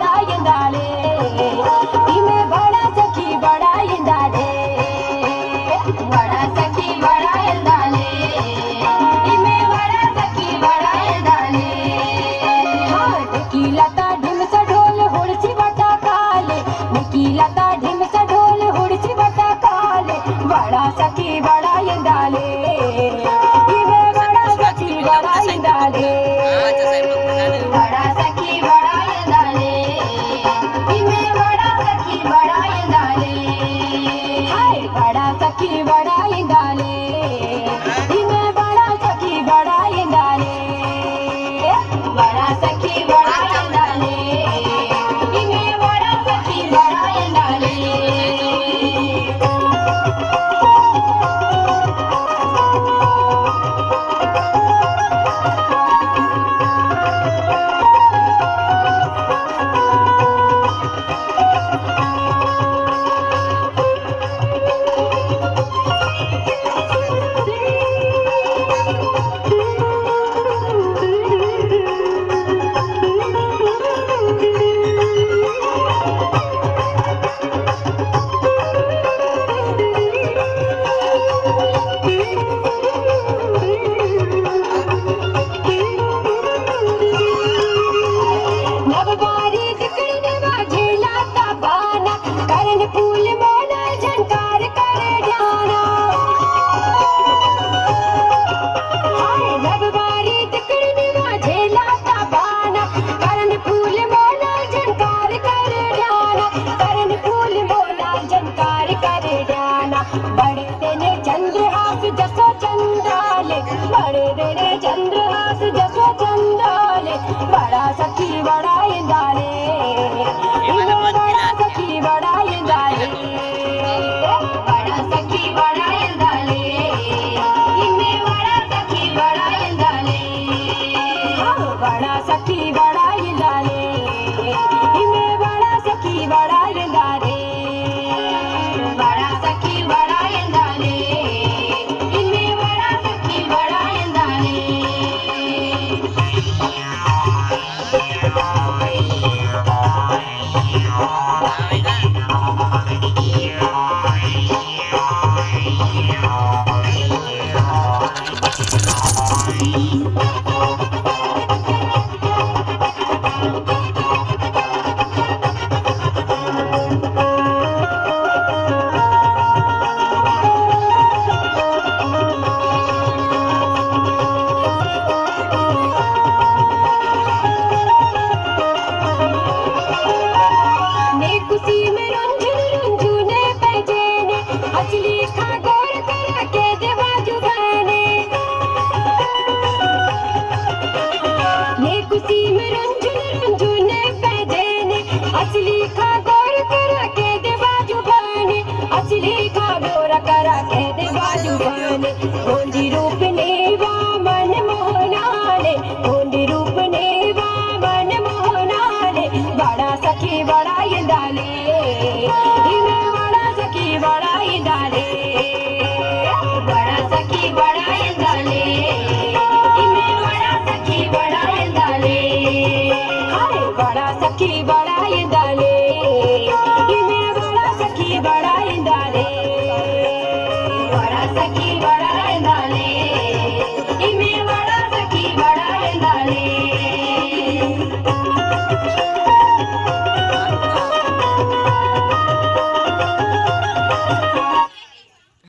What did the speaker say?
बड़ा इंदाले इमे बड़ा सखी बड़ा इंदाले बड़ा सखी बड़ा इंदाले इमे बड़ा सखी बड़ा इंदाले हाथ की लता ढिम सा ढोल हुड़सी बटा काले की लता ढिम सा ढोल हुड़सी बटा काले बड़ा सखी बड़ा इंदाले इमे बड़ा सखी बड़ा इंदाले बड़ा सखी बड़ा इंदाले इमे बड़ा सखी बड़ा इंदाले हाय बड़ा सखी बड़ा इंदाले इमे बड़ा सखी बड़ा इंदाले बड़ा सखी बड़ा इंदाले इमे बड़ा सखी बड़ा इंदाले बड़े देने चंद्रहास जसो चंद्राले बड़े देने चंद्रहास जसो चंद्राले बड़ा सखी बड़ा इंदाले इमे बड़ा सखी बड़ा इंदाले बड़ा सखी बड़ा इंदाले इमे बड़ा सखी बड़ा इंदाले बड़ा सखी बड़ा इंदाले इमे बड़ा सखी बड़ा इंदाले बड़ा सखी बड़ा इंदाले इमे बड़ा सखी बड़ा इंदाले असली खा